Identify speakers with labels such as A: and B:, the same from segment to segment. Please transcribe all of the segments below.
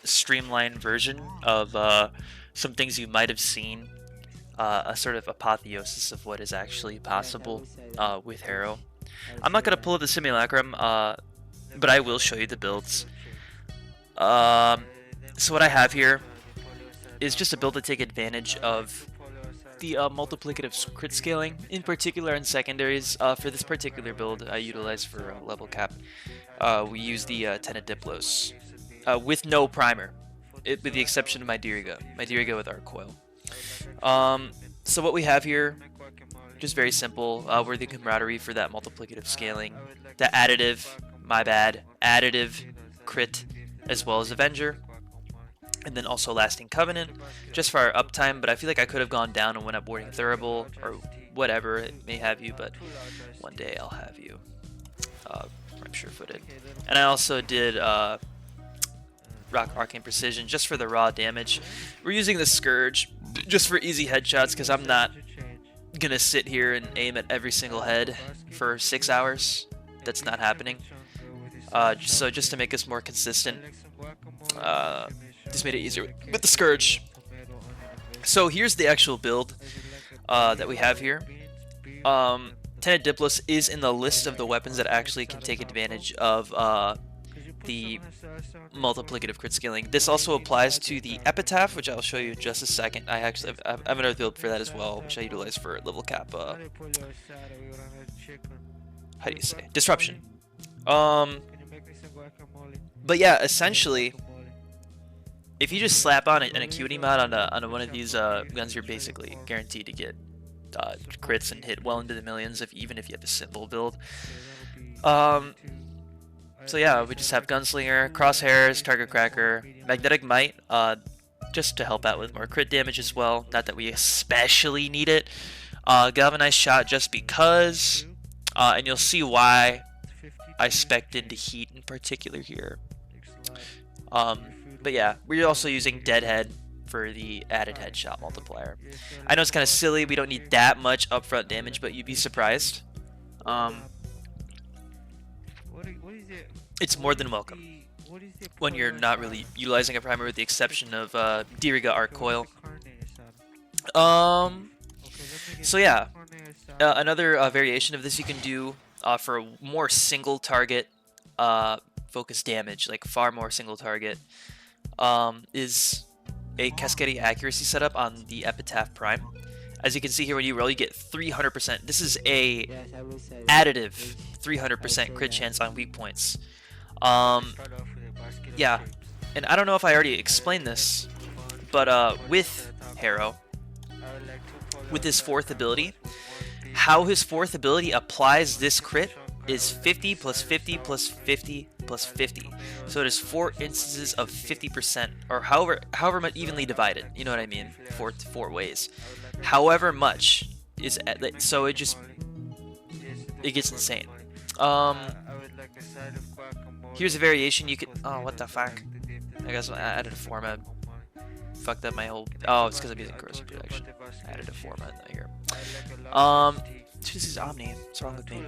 A: streamlined version of some things you might have seen, a sort of apotheosis of what is actually possible with Harrow. I'm not going to pull up the simulacrum, but I will show you the builds. So what I have here is just a build to take advantage of the multiplicative crit scaling, in particular in secondaries. For this particular build I utilize for level cap, we use the Tenet Diplos with no primer, with the exception of my Diriga with Arc Coil. So what we have here, just very simple, we're the camaraderie for that multiplicative scaling, the additive, additive, crit, as well as Avenger, and then also Lasting Covenant, just for our uptime, but I feel like I could have gone down and went up Warding Thurible, or whatever it may have you, but one day I'll have you. I'm sure-footed. And I also did Rock Arcane Precision, just for the raw damage. We're using the Scourge, just for easy headshots, because I'm not gonna sit here and aim at every single head for 6 hours. That's not happening. So just to make us more consistent, just made it easier with the Scourge. So here's the actual build that we have here. Tenet Diplos is in the list of the weapons that actually can take advantage of the multiplicative crit scaling. This also applies to the Epitaph, which I'll show you in just a second. I have another build for that as well, which I utilize for level cap. How do you say? Disruption. But yeah, essentially, if you just slap on an acuity mod on one of these guns, you're basically guaranteed to get crits and hit well into the millions, even if you have a simple build. So yeah, we just have Gunslinger, Crosshairs, Target Cracker, Magnetic Might, just to help out with more crit damage as well. Not that we especially need it. Galvanized Shot just because, and you'll see why I spec'd into Heat in particular here. But yeah, we're also using Deadhead for the added headshot multiplier. I know it's kind of silly, we don't need that much upfront damage, but you'd be surprised. It's more than welcome when you're not really utilizing a primer, with the exception of Diriga Arc Coil. So yeah, another variation of this you can do for a more single target focus damage, like far more single target, is a Cascadia accuracy setup on the Epitaph Prime. As you can see here, when you roll, you get 300%. This is a additive 300% crit chance on weak points. Yeah, and I don't know if I already explained this, but with Harrow, with his fourth ability, how his fourth ability applies this crit is 50 plus 50 plus 50 plus 50. So it is 4 instances of 50%, or however much evenly divided. You know what I mean? Four ways. However much is so it gets insane. Here's a variation you could. Oh, what the fuck? I guess I added a format. Fucked up my whole. Oh, it's because I'm using corrosive protection. I added a format here. This is Omni. What's wrong with me?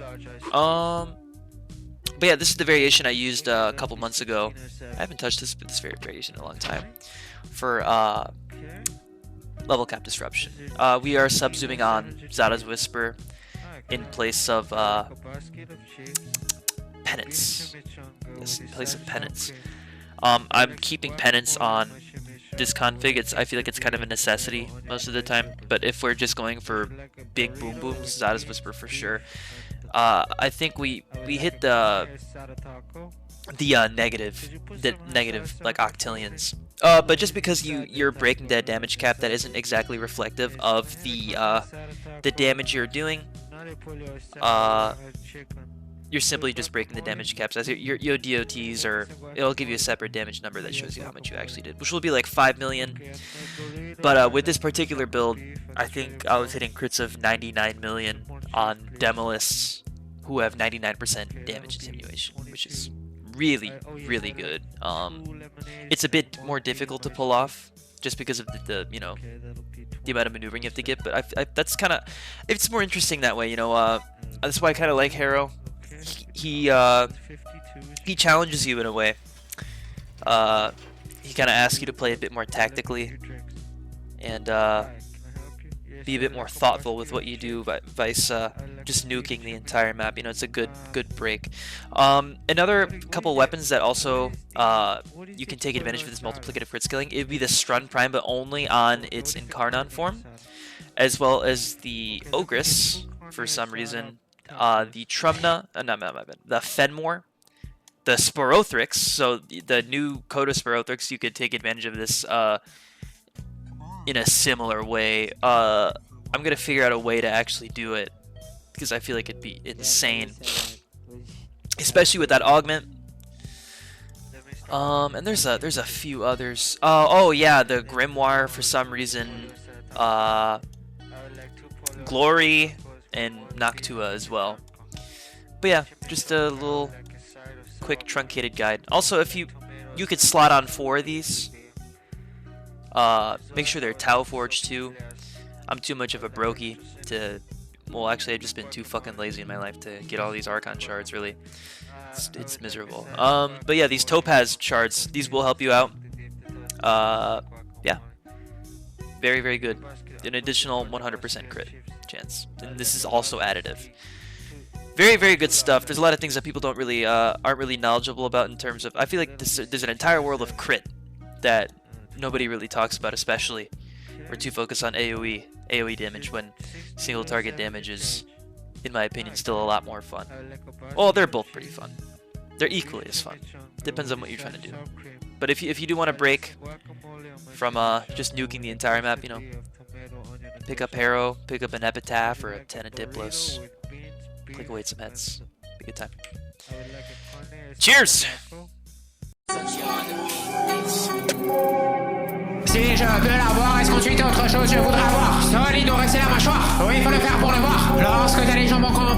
A: But yeah, this is the variation I used a couple months ago. I haven't touched this variation in a long time. For level cap disruption. We are sub-zooming on Zada's Whisper in place of Penance. Yes, in place of Penance. I'm keeping Penance on this config. I feel like it's kind of a necessity most of the time, but if we're just going for big boom booms, Zada's Whisper for sure. I think we hit the negative like octillions. But just because you're breaking that damage cap, that isn't exactly reflective of the damage you're doing. You're simply just breaking the damage caps. As your DOTs, or it'll give you a separate damage number that shows you how much you actually did, which will be like 5 million. But with this particular build, I think I was hitting crits of 99 million on Demolists who have 99% damage attenuation, which is really, really good. It's a bit more difficult to pull off just because of the amount of maneuvering you have to get, but that's kind of, it's more interesting that way, that's why I kind of like Harrow. He challenges you in a way. he kind of asks you to play a bit more tactically and be a bit more thoughtful with what you do, vice just nuking the entire map. You know, it's a good break. Another couple weapons that also you can take advantage of this multiplicative crit scaling, it would be the Strun Prime, but only on its Incarnon form, as well as the Ogress for some reason, the Trumna, the Fenmore, the Sporothrix. So the new Coda Sporothrix, you could take advantage of this in a similar way. I'm gonna figure out a way to actually do it because I feel like it'd be insane, especially with that augment. And there's a few others. Oh yeah, the Grimoire for some reason, Glory, and Noctua as well. But yeah, just a little quick truncated guide. Also, if you could slot on 4 of these. Make sure they're Tau Forged too. I'm too much of a brokey to... Well, actually, I've just been too fucking lazy in my life to get all these Archon shards, really. It's miserable. But yeah, these Topaz shards, these will help you out. Yeah. Very, very good. An additional 100% crit chance. And this is also additive. Very, very good stuff. There's a lot of things that people don't really, aren't really knowledgeable about in terms of... I feel like there's an entire world of crit that nobody really talks about, especially. We're too focused on AoE damage when single target damage is, in my opinion, still a lot more fun. Well, they're both pretty fun. They're equally as fun. Depends on what you're trying to do. But if you do want to break from just nuking the entire map, you know, pick up Harrow, pick up an Epitaph or a Tenet Diplos, click away at some heads. Be a good time. Cheers!
B: Si je peux l'avoir, est-ce qu'ensuite autre chose je voudrais avoir? Solide ou rester la mâchoire? Oui, il faut le faire pour le voir. Lorsque t'as les jambes en poche.